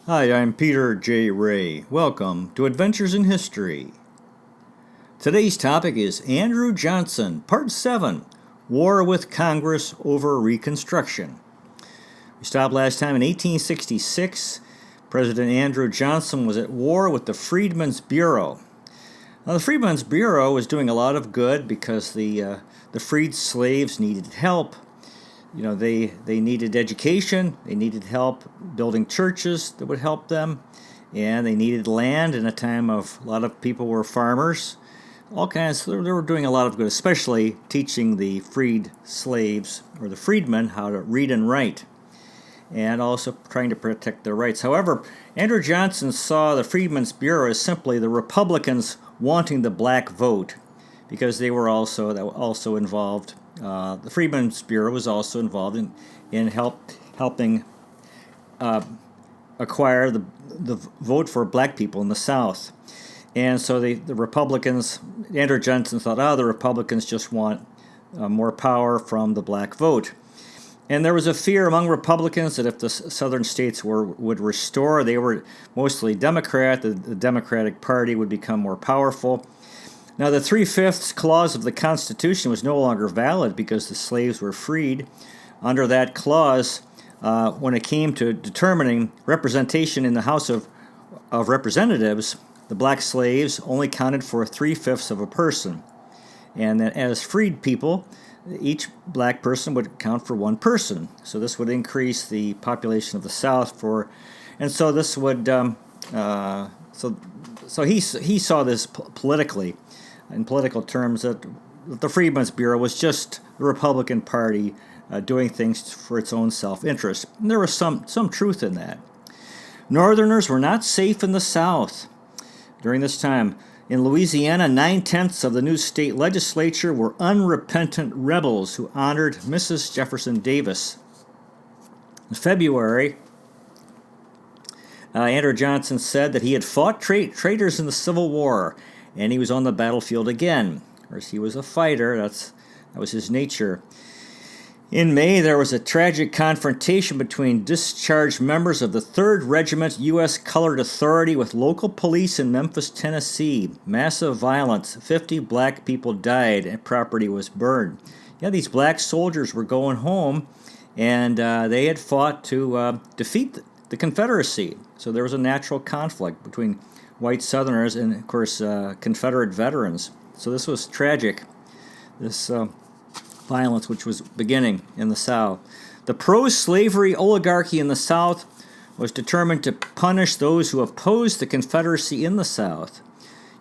Hi, I'm Peter J. Ray. Welcome to Adventures in History. Today's topic is Andrew Johnson, Part 7, War with Congress over Reconstruction. We stopped last time in 1866. President Andrew Johnson was at war with the Freedmen's Bureau. Now, the Freedmen's Bureau was doing a lot of good because the freed slaves needed help. They needed education, they needed help building churches that would help them, and they needed land in a time of a lot of people were farmers. All kinds, they were doing a lot of good, especially teaching the freed slaves or the freedmen how to read and write, and also trying to protect their rights. However, Andrew Johnson saw the Freedmen's Bureau as simply the Republicans wanting the black vote, because they were also involved. The Freedmen's Bureau was also involved in helping acquire the vote for black people in the South. And so the Republicans, Andrew Johnson thought, the Republicans just want more power from the black vote. And there was a fear among Republicans that if the southern states would restore, they were mostly Democrat, the Democratic Party would become more powerful. Now, the 3/5 clause of the Constitution was no longer valid because the slaves were freed. Under that clause, when it came to determining representation in the House of Representatives, the black slaves only counted for 3/5 of a person. And that as freed people, each black person would count for one person. So this would increase the population of the South and so this would, so he saw this politically. In political terms, that the Freedmen's Bureau was just the Republican Party doing things for its own self-interest. And there was some truth in that. Northerners were not safe in the South during this time. In Louisiana, 9/10 of the new state legislature were unrepentant rebels who honored Mrs. Jefferson Davis. In February, Andrew Johnson said that he had fought traitors in the Civil War, and he was on the battlefield again. Of course, he was a fighter. That was his nature. In May, there was a tragic confrontation between discharged members of the 3rd Regiment U.S. Colored Authority with local police in Memphis, Tennessee. Massive violence. 50 black people died and property was burned. Yeah, these black soldiers were going home, and they had fought to defeat the Confederacy. So there was a natural conflict between white Southerners and, of course, Confederate veterans. So this was tragic, this violence which was beginning in the South. The pro-slavery oligarchy in the South was determined to punish those who opposed the Confederacy in the South.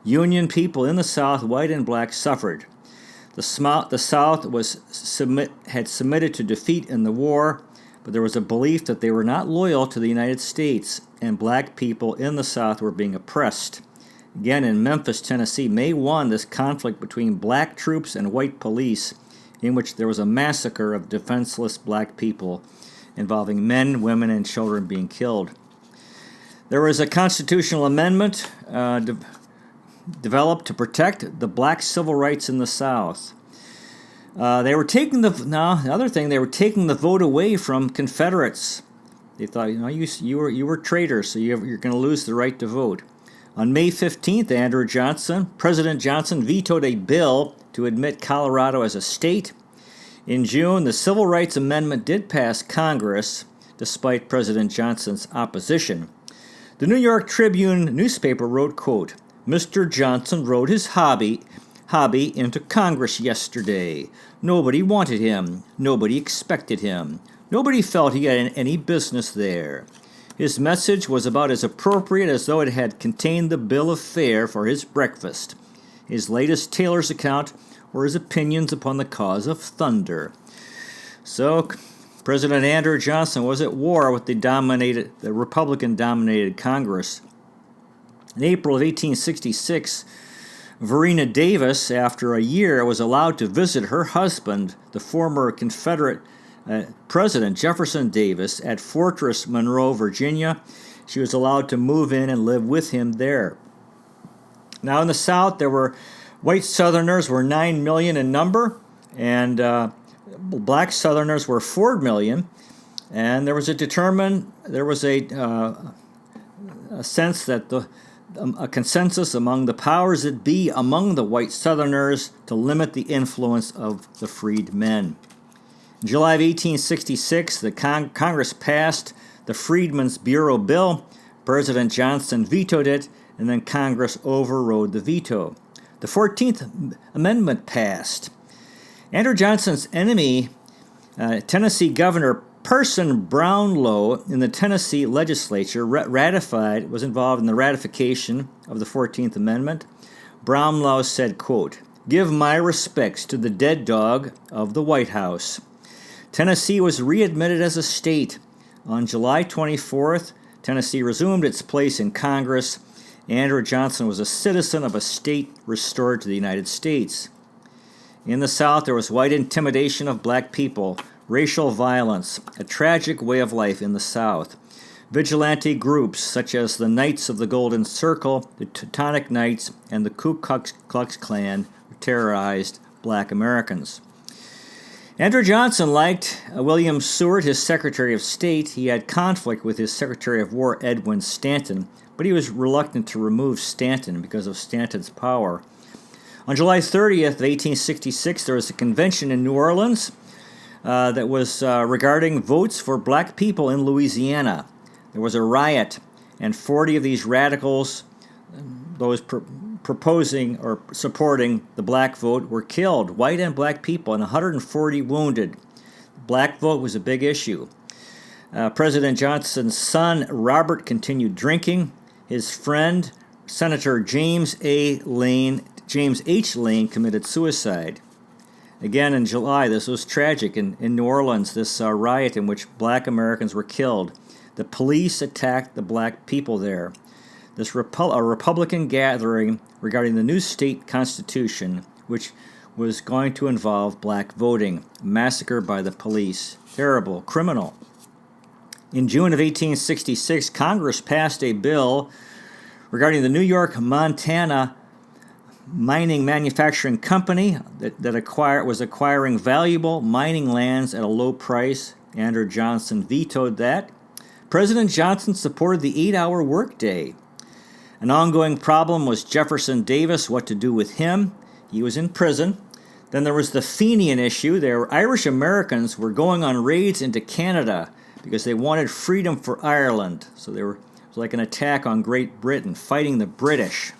Union people in the South, white and black, suffered. The South had submitted to defeat in the war, but there was a belief that they were not loyal to the United States, and black people in the South were being oppressed. Again, in Memphis, Tennessee, May 1, this conflict between black troops and white police, in which there was a massacre of defenseless black people involving men, women, and children being killed. There was a constitutional amendment developed to protect the black civil rights in the South. They were taking they were taking the vote away from Confederates. They thought, you were traitors, so you're going to lose the right to vote. On May 15th, President Johnson vetoed a bill to admit Colorado as a state. In June, the Civil Rights Amendment did pass Congress, despite President Johnson's opposition. The New York Tribune newspaper wrote, quote, "Mr. Johnson rode his hobby into Congress yesterday. Nobody wanted him. Nobody expected him. Nobody felt he had any business there. His message was about as appropriate as though it had contained the bill of fare for his breakfast. His latest tailor's account were his opinions upon the cause of thunder." So, President Andrew Johnson was at war with the Republican-dominated Congress. In April of 1866, Verena Davis, after a year, was allowed to visit her husband, the former Confederate President Jefferson Davis, at Fortress Monroe, Virginia. She was allowed to move in and live with him there. Now in the South, white Southerners were 9 million in number, and black Southerners were 4 million. And there was a a sense that a consensus among the powers that be among the white Southerners to limit the influence of the freedmen. In July of 1866, the Congress passed the Freedmen's Bureau Bill. President Johnson vetoed it, and then Congress overrode the veto. The 14th Amendment passed. Andrew Johnson's enemy, Tennessee Governor Parson Brownlow in the Tennessee legislature was involved in the ratification of the 14th Amendment. Brownlow said, quote, "Give my respects to the dead dog of the White House." Tennessee was readmitted as a state. On July 24th, Tennessee resumed its place in Congress. Andrew Johnson was a citizen of a state restored to the United States. In the South, there was white intimidation of black people, racial violence, a tragic way of life in the South. Vigilante groups such as the Knights of the Golden Circle, the Teutonic Knights, and the Ku Klux Klan terrorized black Americans. Andrew Johnson liked William Seward, his Secretary of State. He had conflict with his Secretary of War, Edwin Stanton, but he was reluctant to remove Stanton because of Stanton's power. On July 30th of 1866, there was a convention in New Orleans that was regarding votes for black people in Louisiana. There was a riot, and 40 of these radicals, those proposing or supporting the black vote, were killed, white and black people, and 140 wounded. The black vote was a big issue. President Johnson's son, Robert, continued drinking. His friend, Senator James H. Lane, committed suicide. Again, in July, this was tragic. In New Orleans, this riot in which black Americans were killed. The police attacked the black people there. This a Republican gathering regarding the new state constitution, which was going to involve black voting. Massacre by the police. Terrible, criminal. In June of 1866, Congress passed a bill regarding the New York-Montana Mining Manufacturing Company that was acquiring valuable mining lands at a low price. Andrew Johnson vetoed that. President Johnson supported the 8-hour workday. An ongoing problem was Jefferson Davis, what to do with him. He was in prison. Then there was the Fenian issue. Irish Americans were going on raids into Canada because they wanted freedom for Ireland. So it was like an attack on Great Britain, fighting the British.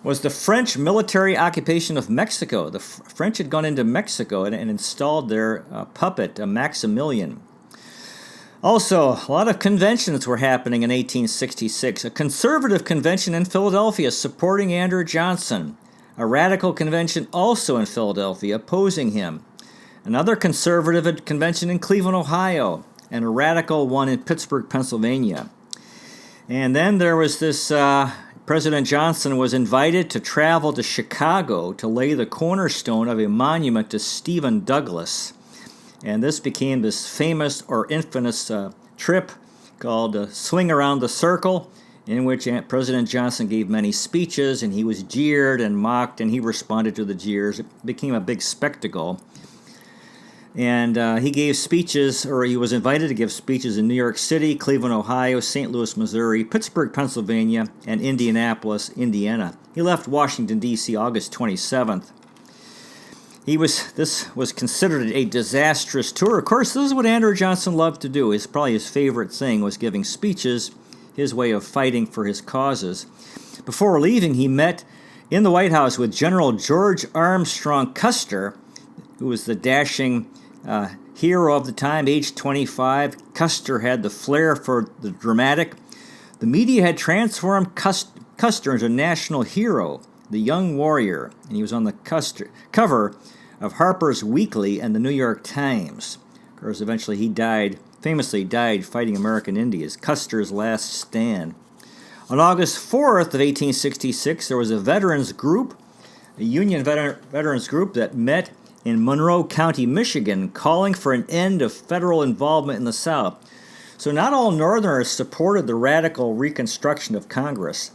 Was the French military occupation of Mexico. The French had gone into Mexico and installed their puppet, Maximilian. Also, a lot of conventions were happening in 1866. A conservative convention in Philadelphia supporting Andrew Johnson. A radical convention also in Philadelphia opposing him. Another conservative convention in Cleveland, Ohio. And a radical one in Pittsburgh, Pennsylvania. And then there was this... President Johnson was invited to travel to Chicago to lay the cornerstone of a monument to Stephen Douglas. And this became this famous or infamous trip called Swing Around the Circle, in which President Johnson gave many speeches, and he was jeered and mocked, and he responded to the jeers. It became a big spectacle. And he gave speeches, or he was invited to give speeches in New York City, Cleveland, Ohio, St. Louis, Missouri, Pittsburgh, Pennsylvania, and Indianapolis, Indiana. He left Washington, D.C. August 27th. This was considered a disastrous tour. Of course, this is what Andrew Johnson loved to do. Probably his favorite thing was giving speeches, his way of fighting for his causes. Before leaving, he met in the White House with General George Armstrong Custer, who was the dashing hero of the time, age 25. Custer had the flair for the dramatic. The media had transformed Custer into a national hero, the young warrior, and he was on the cover of Harper's Weekly and the New York Times. Of course, eventually he famously died fighting American Indians, Custer's last stand. On August 4th of 1866, there was a veterans group, a Union veterans group that met in Monroe County, Michigan, calling for an end of federal involvement in the South. So not all Northerners supported the radical Reconstruction of Congress.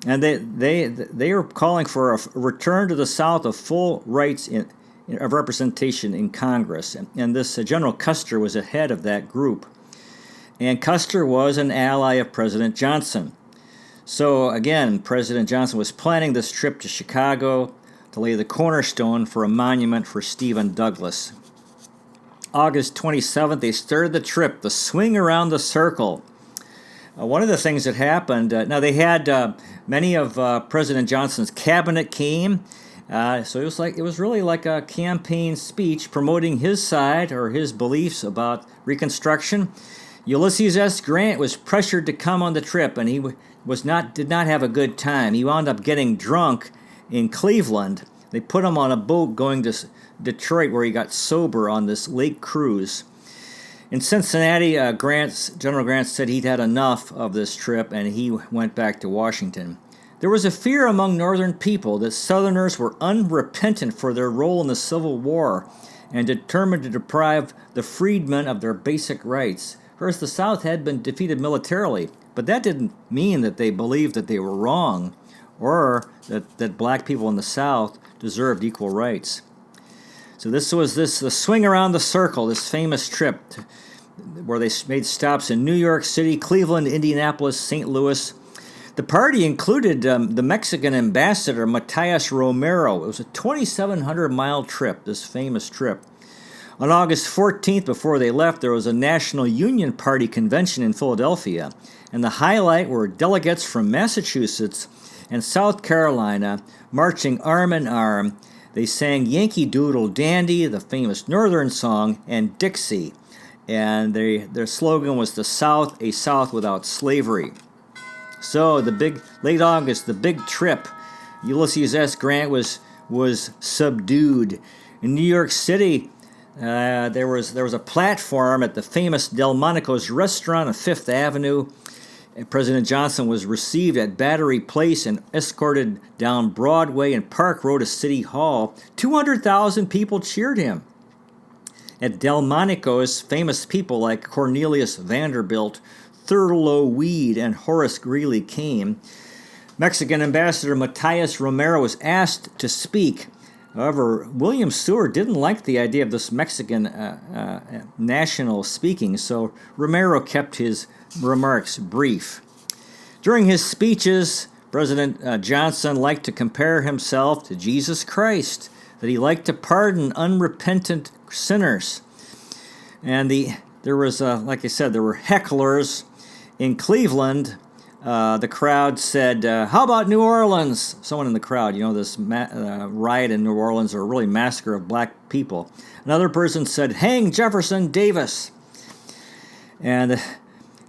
And they were calling for a return to the South of full rights of representation in Congress. And this General Custer was the head of that group. And Custer was an ally of President Johnson. So again, President Johnson was planning this trip to Chicago to lay the cornerstone for a monument for Stephen Douglas. August 27th, they started the trip, the swing around the circle. One of the things that happened, now they had many of President Johnson's cabinet came, so it was really like a campaign speech promoting his side or his beliefs about Reconstruction. Ulysses S. Grant was pressured to come on the trip, and he did not have a good time. He wound up getting drunk in Cleveland. They put him on a boat going to Detroit, where he got sober on this lake cruise. In Cincinnati, General Grant said he'd had enough of this trip, and he went back to Washington. There was a fear among Northern people that Southerners were unrepentant for their role in the Civil War and determined to deprive the freedmen of their basic rights. First, the South had been defeated militarily, but that didn't mean that they believed that they were wrong or that black people in the South deserved equal rights. So this was the swing around the circle, this famous trip where they made stops in New York City, Cleveland, Indianapolis, St. Louis. The party included the Mexican ambassador, Matias Romero. It was a 2,700-mile trip, this famous trip. On August 14th, before they left, there was a National Union Party convention in Philadelphia, and the highlight were delegates from Massachusetts and South Carolina marching arm in arm. They sang Yankee Doodle Dandy, the famous Northern song, and Dixie. And their slogan was the South, a South without slavery. So late August, the big trip, Ulysses S. Grant was subdued. In New York City, there was a platform at the famous Delmonico's restaurant on Fifth Avenue. President Johnson was received at Battery Place and escorted down Broadway and Park Road to City Hall. 200,000 people cheered him. At Delmonico's, famous people like Cornelius Vanderbilt, Thurlow Weed, and Horace Greeley came. Mexican ambassador Matias Romero was asked to speak. However, William Seward didn't like the idea of this Mexican national speaking, so Romero kept his remarks brief. During his speeches, President Johnson liked to compare himself to Jesus Christ, that he liked to pardon unrepentant sinners. And there was, like I said, there were hecklers in Cleveland. The crowd said, how about New Orleans? Someone in the crowd, this riot in New Orleans, or really massacre of black people. Another person said, hang Jefferson Davis. And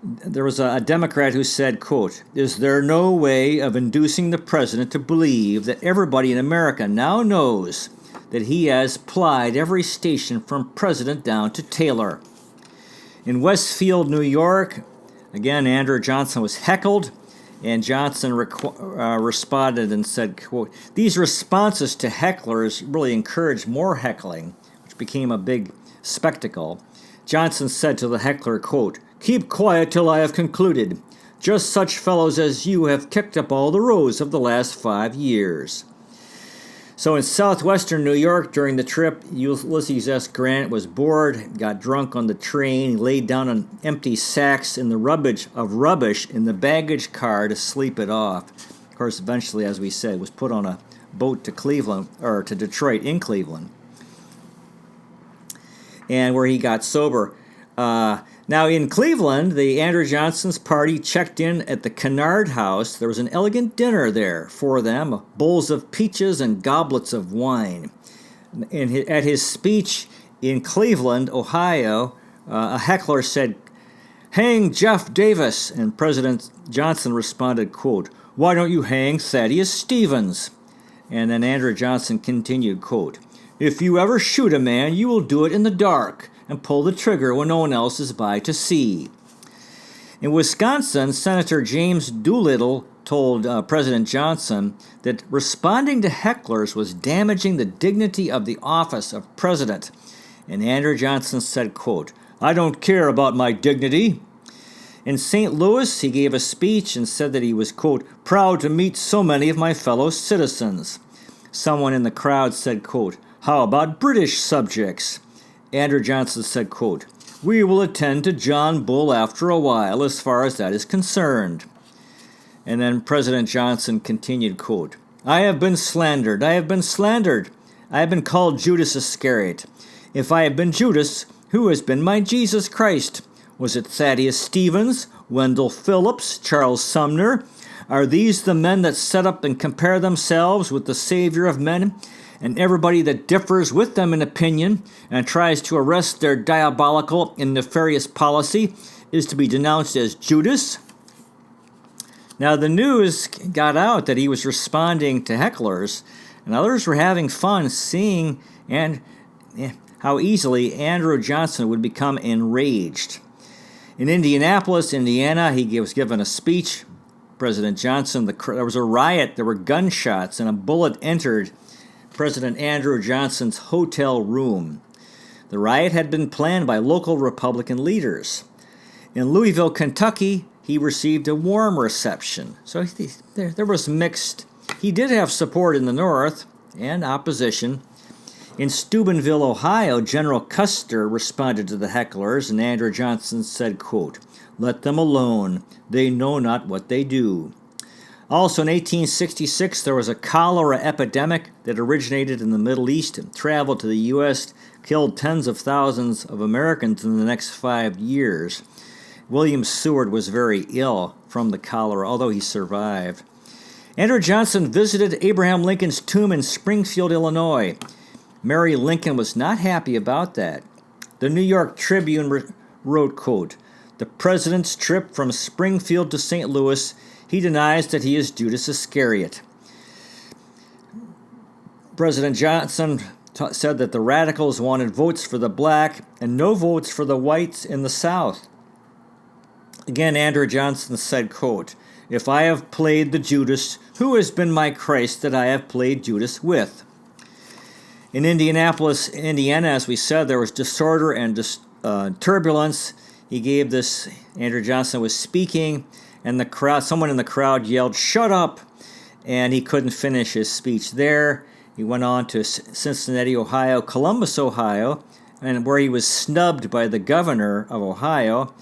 there was a Democrat who said, quote, is there no way of inducing the president to believe that everybody in America now knows that he has plied every station from president down to tailor? In Westfield, New York, again, Andrew Johnson was heckled, and Johnson responded and said, quote, these responses to hecklers really encouraged more heckling, which became a big spectacle. Johnson said to the heckler, quote, keep quiet till I have concluded. Just such fellows as you have kicked up all the rows of the last 5 years. So in southwestern New York during the trip, Ulysses S. Grant was bored, got drunk on the train, he laid down on empty sacks in the rubbish in the baggage car to sleep it off. Of course, eventually, as we said, was put on a boat to Cleveland, or to Detroit in Cleveland, and where he got sober. Now in Cleveland, the Andrew Johnson's party checked in at the Kennard House. There was an elegant dinner there for them, bowls of peaches and goblets of wine. At his speech in Cleveland, Ohio, a heckler said, hang Jeff Davis, and President Johnson responded, quote, why don't you hang Thaddeus Stevens? And then Andrew Johnson continued, quote, if you ever shoot a man, you will do it in the dark and pull the trigger when no one else is by to see. In Wisconsin, Senator James Doolittle told President Johnson that responding to hecklers was damaging the dignity of the office of president. And Andrew Johnson said, quote, I don't care about my dignity. In St. Louis, he gave a speech and said that he was, quote, proud to meet so many of my fellow citizens. Someone in the crowd said, quote, how about British subjects? Andrew Johnson said, quote, we will attend to John Bull after a while as far as that is concerned. And then President Johnson continued, quote, I have been slandered. I have been slandered. I have been called Judas Iscariot. If I have been Judas, who has been my Jesus Christ? Was it Thaddeus Stevens, Wendell Phillips, Charles Sumner? Are these the men that set up and compare themselves with the Savior of men, and everybody that differs with them in opinion and tries to arrest their diabolical and nefarious policy is to be denounced as Judas? Now, the news got out that he was responding to hecklers, and others were having fun seeing how easily Andrew Johnson would become enraged. In Indianapolis, Indiana, he was given a speech. President Johnson, there was a riot, there were gunshots, and a bullet entered President Andrew Johnson's hotel room. The riot had been planned by local Republican leaders. In Louisville, Kentucky, he received a warm reception. So there was mixed. He did have support in the North and opposition. In Steubenville, Ohio, General Custer responded to the hecklers, and Andrew Johnson said, quote, let them alone. They know not what they do. Also in 1866, there was a cholera epidemic that originated in the Middle East and traveled to the U.S., killed tens of thousands of Americans in the next 5 years. William Seward was very ill from the cholera, although he survived. Andrew Johnson visited Abraham Lincoln's tomb in Springfield, Illinois. Mary Lincoln was not happy about that. The New York Tribune wrote, quote, the president's trip from Springfield to St. Louis, he denies that he is Judas Iscariot. President Johnson said that the radicals wanted votes for the black and no votes for the whites in the South. Again, Andrew Johnson said, quote, if I have played the Judas, who has been my Christ that I have played Judas with? In Indianapolis, Indiana, as we said, there was disorder and turbulence. He gave this, Andrew Johnson was speaking, and someone in the crowd yelled, shut up, and he couldn't finish his speech there. He went on to Cincinnati, Ohio, Columbus, Ohio, and where he was snubbed by the governor of Ohio.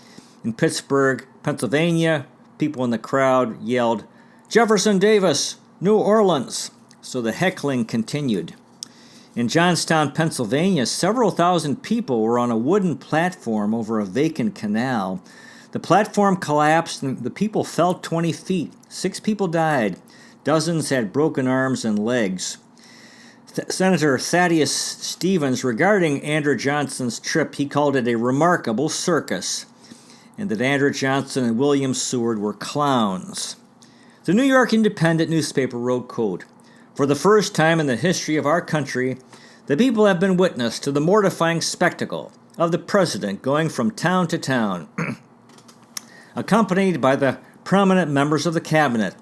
In Pittsburgh, Pennsylvania, people in the crowd yelled, Jefferson Davis, New Orleans. So the heckling continued. In Johnstown, Pennsylvania, several thousand people were on a wooden platform over a vacant canal. The platform collapsed and the people fell 20 feet. 6 people died. Dozens had broken arms and legs. Senator Thaddeus Stevens, regarding Andrew Johnson's trip, he called it a remarkable circus, and that Andrew Johnson and William Seward were clowns. The New York Independent newspaper wrote, quote, for the first time in the history of our country, the people have been witness to the mortifying spectacle of the president going from town to town, accompanied by the prominent members of the cabinet,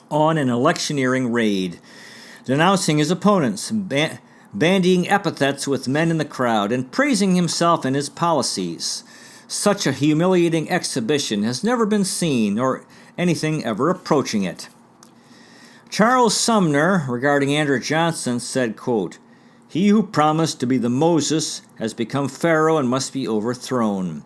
on an electioneering raid, denouncing his opponents, bandying epithets with men in the crowd, and praising himself and his policies. Such a humiliating exhibition has never been seen, or anything ever approaching it. Charles Sumner, regarding Andrew Johnson, said, quote, he who promised to be the Moses has become Pharaoh and must be overthrown.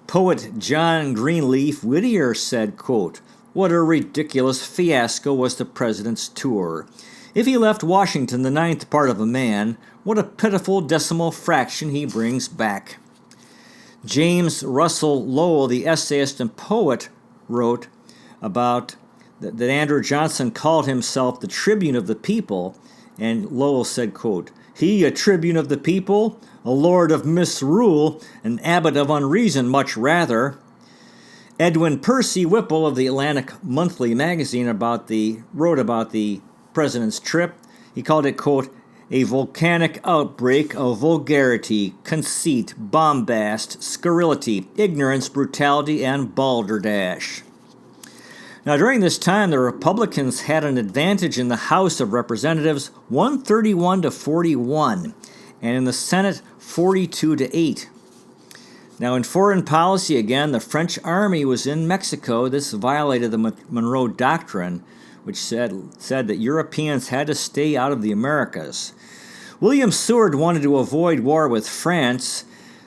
Poet John Greenleaf Whittier said, quote, what a ridiculous fiasco was the president's tour. If he left Washington the 9th part of a man, what a pitiful decimal fraction he brings back. James Russell Lowell, the essayist and poet, wrote about that Andrew Johnson called himself the tribune of the people, and Lowell said, quote, he, a tribune of the people, a lord of misrule, an abbot of unreason much rather. Edwin Percy Whipple of the Atlantic Monthly magazine wrote about the president's trip. He called it, quote, a volcanic outbreak of vulgarity, conceit, bombast, scurrility, ignorance, brutality, and balderdash. Now, during this time, the Republicans had an advantage in the House of Representatives, 131 to 41, and in the Senate, 42 to 8. Now, in foreign policy, again, the French army was in Mexico. This violated the Monroe Doctrine, which said that Europeans had to stay out of the Americas. William Seward wanted to avoid war with France.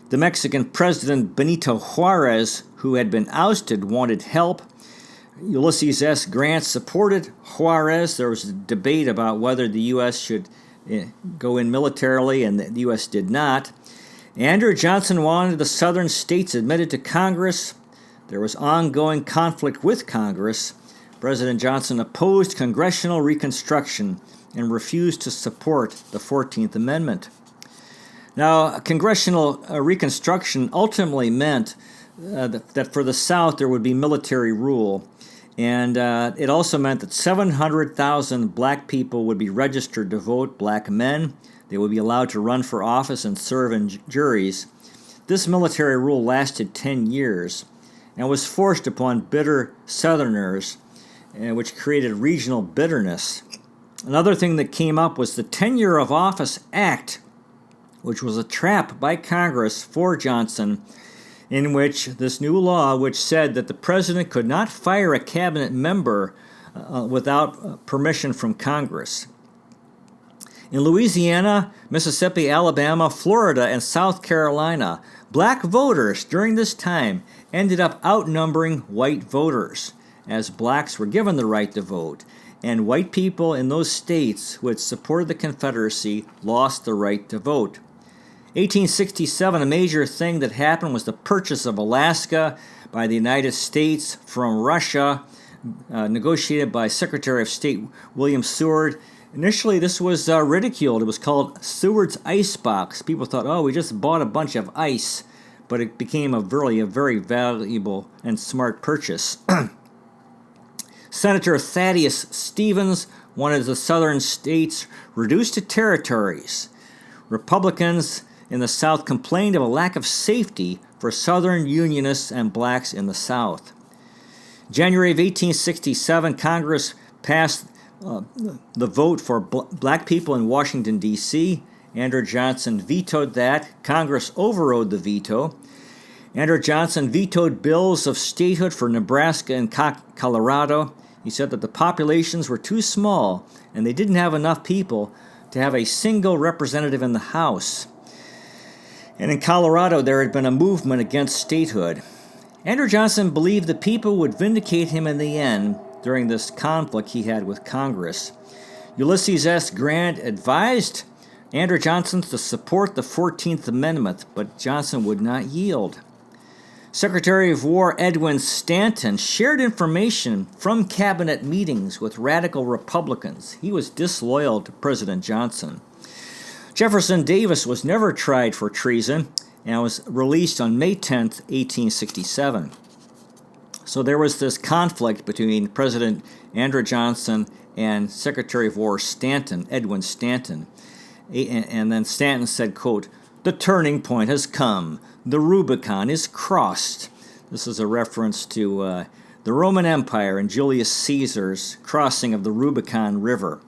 The Mexican president Benito Juarez, who had been ousted, wanted help. Ulysses S. Grant supported Juarez. There was a debate about whether the U.S. should go in militarily, and the U.S. did not. Andrew Johnson wanted the southern states admitted to Congress. There was ongoing conflict with Congress. President Johnson opposed congressional Reconstruction and refused to support the 14th Amendment. Now, congressional Reconstruction ultimately meant that for the South there would be military rule, and it also meant that 700,000 black people would be registered to vote, black men. They would be allowed to run for office and serve in juries. This military rule lasted 10 years and was forced upon bitter Southerners, which created regional bitterness. Another thing that came up was the Tenure of Office Act, which was a trap by Congress for Johnson, in which this new law, which said that the president could not fire a cabinet member without permission from Congress. In Louisiana, Mississippi, Alabama, Florida, and South Carolina, black voters during this time ended up outnumbering white voters, as blacks were given the right to vote, and white people in those states who had supported the Confederacy lost the right to vote. 1867, a major thing that happened was the purchase of Alaska by the United States from Russia, negotiated by Secretary of State William Seward. Initially, this was ridiculed. It was called Seward's Icebox. People thought, oh, we just bought a bunch of ice, but it became a very valuable and smart purchase. Senator Thaddeus Stevens wanted the southern states reduced to territories. Republicans in the South complained of a lack of safety for Southern Unionists and blacks in the South. January of 1867, Congress passed the vote for black people in Washington, D.C. Andrew Johnson vetoed that. Congress overrode the veto. Andrew Johnson vetoed bills of statehood for Nebraska and Colorado. He said that the populations were too small and they didn't have enough people to have a single representative in the House. And in Colorado, there had been a movement against statehood. Andrew Johnson believed the people would vindicate him in the end during this conflict he had with Congress. Ulysses S. Grant advised Andrew Johnson to support the 14th Amendment, but Johnson would not yield. Secretary of War Edwin Stanton shared information from cabinet meetings with radical Republicans. He was disloyal to President Johnson. Jefferson Davis was never tried for treason and was released on May 10, 1867. So there was this conflict between President Andrew Johnson and Secretary of War Stanton, Edwin Stanton. And then Stanton said, quote, "The turning point has come. The Rubicon is crossed." This is a reference to the Roman Empire and Julius Caesar's crossing of the Rubicon River.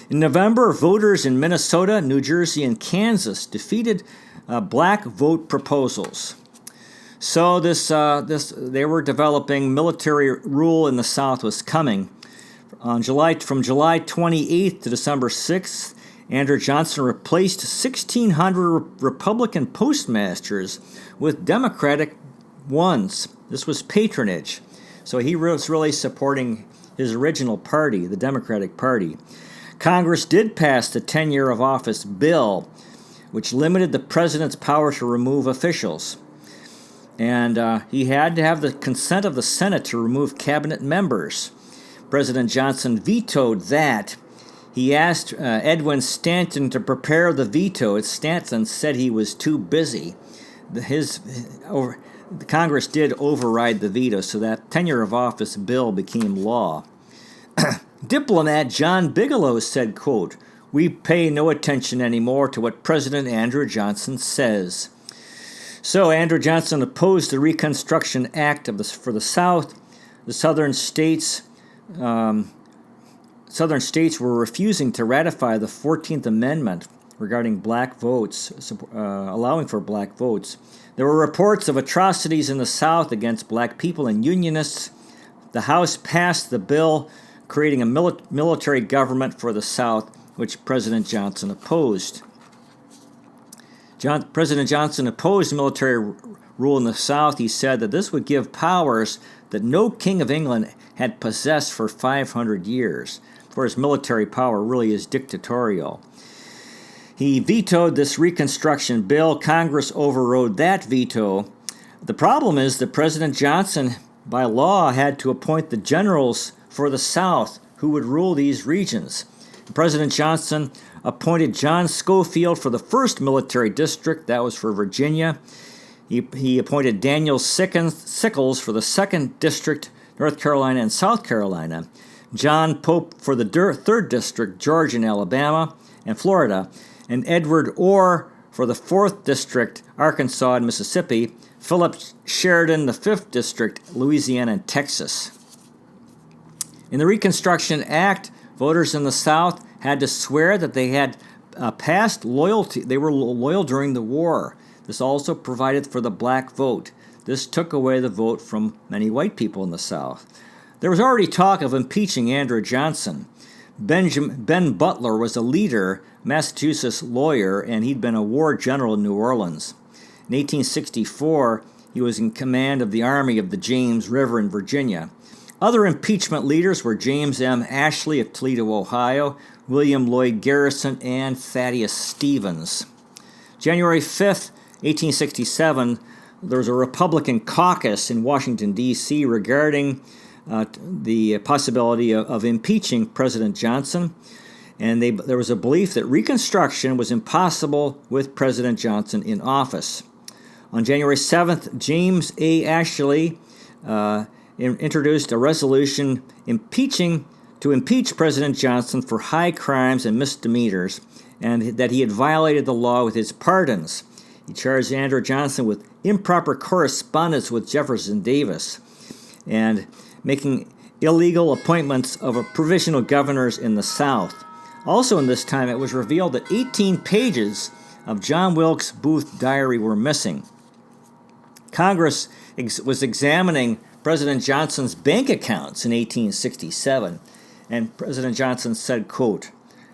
In November, voters in Minnesota, New Jersey, and Kansas defeated black vote proposals. So they were developing military rule in the South was coming. From July 28th to December 6th, Andrew Johnson replaced 1,600 Republican postmasters with Democratic ones. This was patronage. So he was really supporting his original party, the Democratic Party. Congress did pass the Tenure of Office bill, which limited the president's power to remove officials. And he had to have the consent of the Senate to remove cabinet members. President Johnson vetoed that. He asked Edwin Stanton to prepare the veto. Stanton said he was too busy. The Congress did override the veto, so that Tenure of Office bill became law. Diplomat John Bigelow said, quote, "We pay no attention anymore to what President Andrew Johnson says." So Andrew Johnson opposed the Reconstruction Act for the South. The southern states were refusing to ratify the 14th Amendment regarding black votes, allowing for black votes. There were reports of atrocities in the South against black people and Unionists. The House passed the bill creating a military government for the South, which President Johnson opposed. President Johnson opposed military rule in the South. He said that this would give powers that no king of England had possessed for 500 years, for his military power really is dictatorial. He vetoed this Reconstruction bill. Congress overrode that veto. The problem is that President Johnson, by law, had to appoint the generals for the South who would rule these regions. President Johnson appointed John Schofield for the first military district, that was for Virginia. He appointed Daniel Sickles for the second district, North Carolina and South Carolina. John Pope for the third district, Georgia and Alabama and Florida. And Edward Orr for the fourth district, Arkansas and Mississippi. Philip Sheridan, the fifth district, Louisiana and Texas. In the Reconstruction Act, voters in the South had to swear that they had past loyalty. They were loyal during the war. This also provided for the black vote. This took away the vote from many white people in the South. There was already talk of impeaching Andrew Johnson. Ben Butler was a leader, Massachusetts lawyer, and he'd been a war general in New Orleans. In 1864, he was in command of the Army of the James River in Virginia. Other impeachment leaders were James M. Ashley of Toledo, Ohio, William Lloyd Garrison, and Thaddeus Stevens. January 5th, 1867, there was a Republican caucus in Washington, D.C. regarding the possibility of impeaching President Johnson, and there was a belief that Reconstruction was impossible with President Johnson in office. On January 7th, James A. Ashley introduced a resolution to impeach President Johnson for high crimes and misdemeanors, and that he had violated the law with his pardons. He charged Andrew Johnson with improper correspondence with Jefferson Davis and making illegal appointments of provisional governors in the South. Also in this time, it was revealed that 18 pages of John Wilkes Booth's diary were missing. Congress was examining President Johnson's bank accounts in 1867, and President Johnson said, quote,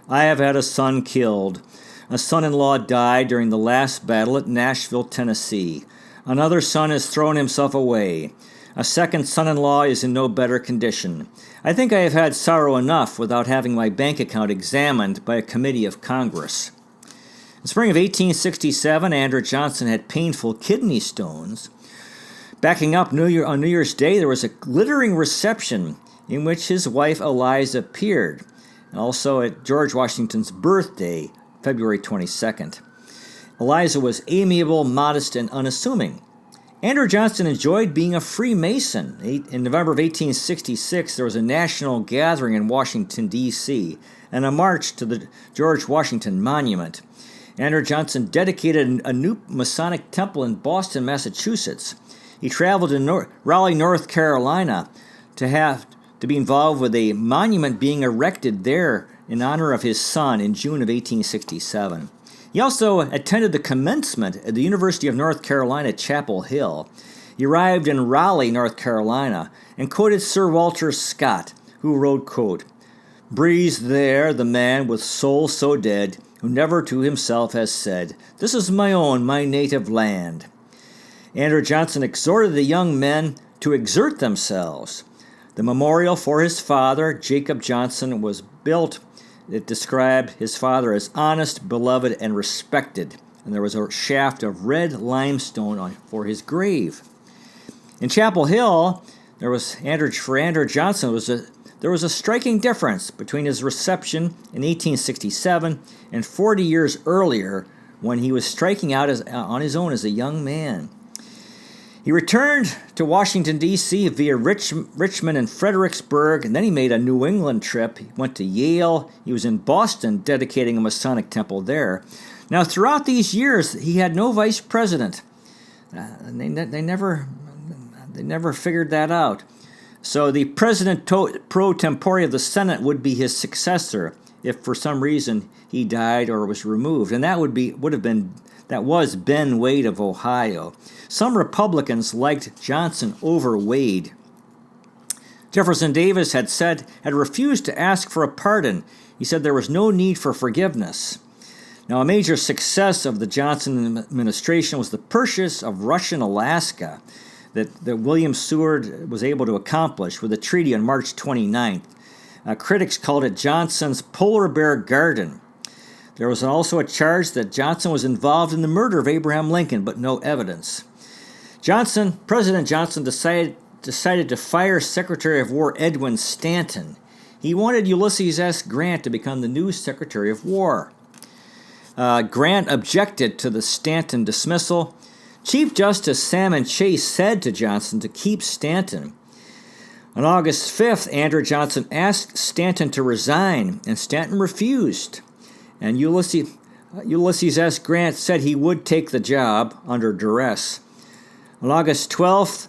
"I have had a son killed. A son-in-law died during the last battle at Nashville, Tennessee. Another son has thrown himself away. A second son-in-law is in no better condition. I think I have had sorrow enough without having my bank account examined by a committee of Congress." In spring of 1867, Andrew Johnson had painful kidney stones. Backing up on New Year's Day, there was a glittering reception in which his wife Eliza appeared, and also at George Washington's birthday, February 22nd. Eliza was amiable, modest, and unassuming. Andrew Johnson enjoyed being a Freemason. In November of 1866, there was a national gathering in Washington, D.C., and a march to the George Washington Monument. Andrew Johnson dedicated a new Masonic temple in Boston, Massachusetts. He traveled to Raleigh, North Carolina, to be involved with a monument being erected there in honor of his son in June of 1867. He also attended the commencement at the University of North Carolina, Chapel Hill. He arrived in Raleigh, North Carolina, and quoted Sir Walter Scott, who wrote, quote, "Breathes there the man with soul so dead, who never to himself has said, 'This is my own, my native land.'" Andrew Johnson exhorted the young men to exert themselves. The memorial for his father, Jacob Johnson, was built. It described his father as honest, beloved, and respected, and there was a shaft of red limestone for his grave. In Chapel Hill, for Andrew Johnson, there was a striking difference between his reception in 1867 and 40 years earlier, when he was striking out on his own as a young man. He returned to Washington, D.C. via Richmond and Fredericksburg, and then he made a New England trip. He went to Yale. He was in Boston, dedicating a Masonic temple there. Now, throughout these years, he had no vice president. They never figured that out. So the president pro tempore of the Senate would be his successor if, for some reason, he died or was removed, and that was Ben Wade of Ohio. Some Republicans liked Johnson over Wade. Jefferson Davis had refused to ask for a pardon. He said there was no need for forgiveness. Now, a major success of the Johnson administration was the purchase of Russian Alaska. that William Seward was able to accomplish with a treaty on March 29th. Critics called it Johnson's Polar Bear Garden. There was also a charge that Johnson was involved in the murder of Abraham Lincoln, but no evidence. President Johnson decided to fire Secretary of War Edwin Stanton. He wanted Ulysses S. Grant to become the new Secretary of War. Grant objected to the Stanton dismissal. Chief Justice Salmon Chase said to Johnson to keep Stanton. On August 5th, Andrew Johnson asked Stanton to resign, and Stanton refused. And Ulysses S. Grant said he would take the job under duress. On August 12th,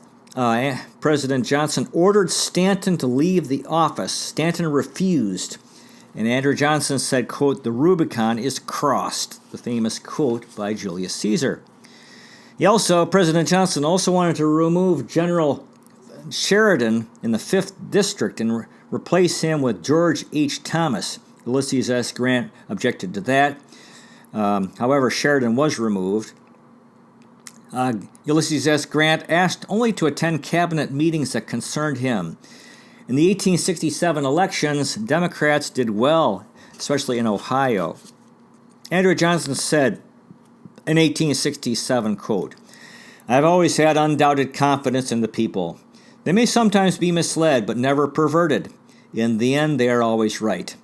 President Johnson ordered Stanton to leave the office. Stanton refused, and Andrew Johnson said, quote, "The Rubicon is crossed," the famous quote by Julius Caesar. President Johnson also wanted to remove General Sheridan in the 5th District and replace him with George H. Thomas. Ulysses S. Grant objected to that. However, Sheridan was removed. Ulysses S. Grant asked only to attend cabinet meetings that concerned him. In the 1867 elections, Democrats did well, especially in Ohio. Andrew Johnson said in 1867, quote, "I've always had undoubted confidence in the people. They may sometimes be misled, but never perverted. In the end, they are always right.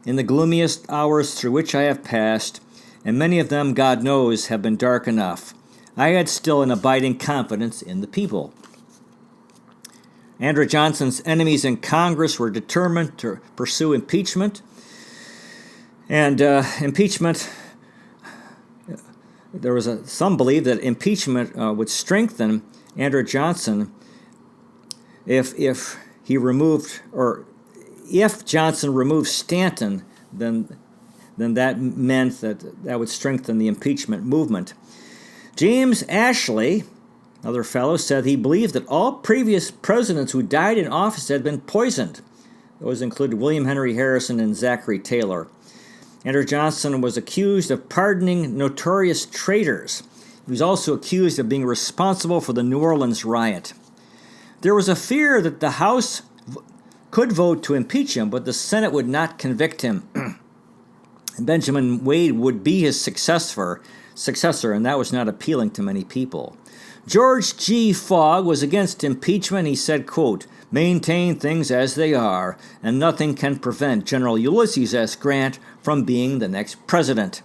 In the gloomiest hours through which I have passed, and many of them, God knows, have been dark enough, I had still an abiding confidence in the people." Andrew Johnson's enemies in Congress were determined to pursue impeachment. And impeachment, some believe that impeachment would strengthen Andrew Johnson if Johnson removed Stanton, then that meant that would strengthen the impeachment movement. James Ashley, another fellow, said he believed that all previous presidents who died in office had been poisoned. Those included William Henry Harrison and Zachary Taylor. Andrew Johnson was accused of pardoning notorious traitors. He was also accused of being responsible for the New Orleans riot. There was a fear that the House could vote to impeach him, but the Senate would not convict him. And Benjamin Wade would be his successor, and that was not appealing to many people. George G. Fogg was against impeachment. He said, quote, "Maintain things as they are, and nothing can prevent General Ulysses S. Grant from being the next president."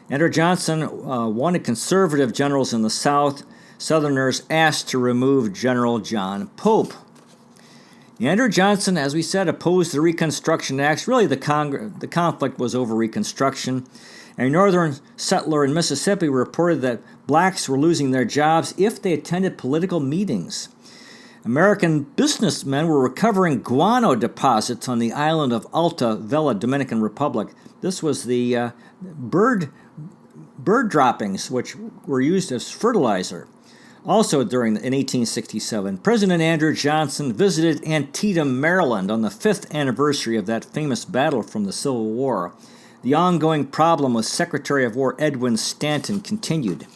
Andrew Johnson wanted conservative generals in the South. Southerners asked to remove General John Pope. Andrew Johnson, as we said, opposed the Reconstruction Acts. Really, the conflict was over Reconstruction. A northern settler in Mississippi reported that blacks were losing their jobs if they attended political meetings. American businessmen were recovering guano deposits on the island of Alta Vela, Dominican Republic. This was the bird droppings, which were used as fertilizer. Also in 1867, President Andrew Johnson visited Antietam, Maryland on the 5th anniversary of that famous battle from the Civil War. The ongoing problem with Secretary of War Edwin Stanton continued.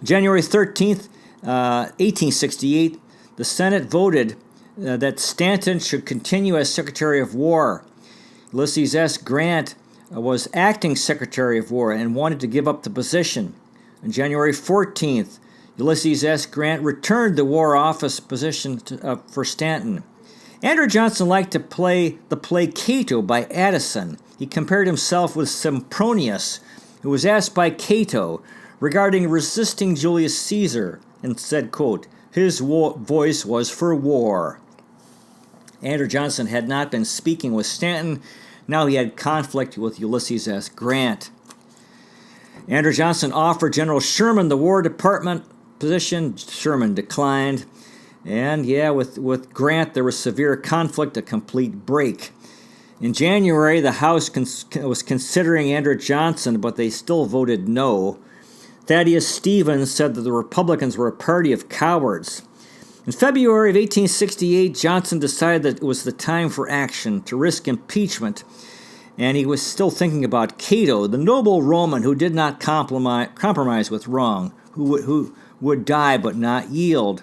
January 13th, 1868, the Senate voted that Stanton should continue as Secretary of War. Ulysses S. Grant was acting Secretary of War and wanted to give up the position. On January 14th, Ulysses S. Grant returned the War Office position for Stanton. Andrew Johnson liked to play the play Cato by Addison. He compared himself with Sempronius, who was asked by Cato regarding resisting Julius Caesar, and said, quote, "His voice was for war." Andrew Johnson had not been speaking with Stanton. Now he had conflict with Ulysses S. Grant. Andrew Johnson offered General Sherman the War Department position. Sherman declined. And with Grant, there was severe conflict, a complete break. In January, the House was considering Andrew Johnson, but they still voted no. Thaddeus Stevens said that the Republicans were a party of cowards. In February of 1868, Johnson decided that it was the time for action, to risk impeachment, and he was still thinking about Cato, the noble Roman who did not compromise with wrong, who would die but not yield.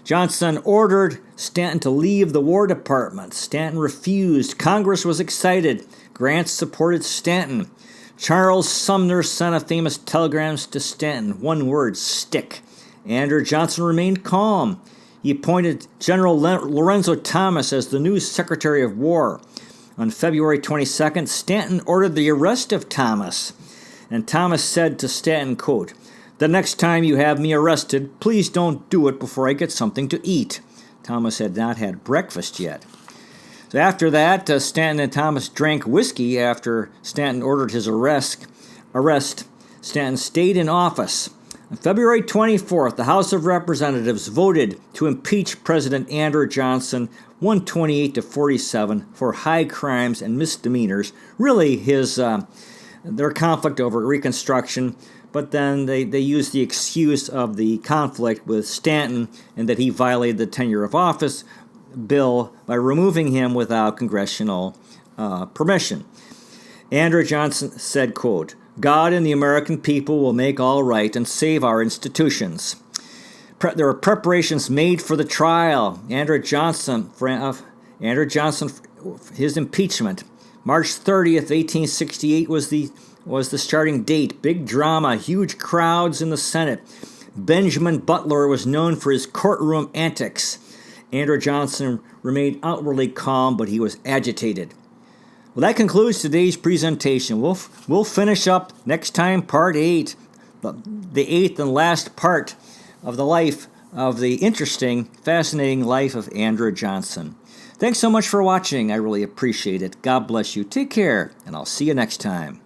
Johnson ordered Stanton to leave the War Department. Stanton refused. Congress was excited. Grant supported Stanton. Charles Sumner sent a famous telegram to Stanton. One word, stick. Andrew Johnson remained calm. He appointed General Lorenzo Thomas as the new Secretary of War. On February 22nd, Stanton ordered the arrest of Thomas. And Thomas said to Stanton, quote, "The next time you have me arrested, please don't do it before I get something to eat." Thomas had not had breakfast yet. So after that, Stanton and Thomas drank whiskey after Stanton ordered his arrest. Stanton stayed in office. On February 24th, the House of Representatives voted to impeach President Andrew Johnson 128 to 47 for high crimes and misdemeanors. Really, their conflict over Reconstruction, but then they used the excuse of the conflict with Stanton and that he violated the tenure of office bill by removing him without congressional permission. Andrew Johnson said, quote, "God and the American people will make all right and save our institutions." There were preparations made for the trial. Andrew Johnson, his impeachment. March 30th, 1868 was the starting date. Big drama, huge crowds in the Senate. Benjamin Butler was known for his courtroom antics. Andrew Johnson remained outwardly calm, but he was agitated. Well, that concludes today's presentation. We'll finish up next time, part 8, the 8th and last part of the life of the interesting, fascinating life of Andrew Johnson. Thanks so much for watching. I really appreciate it. God bless you. Take care, and I'll see you next time.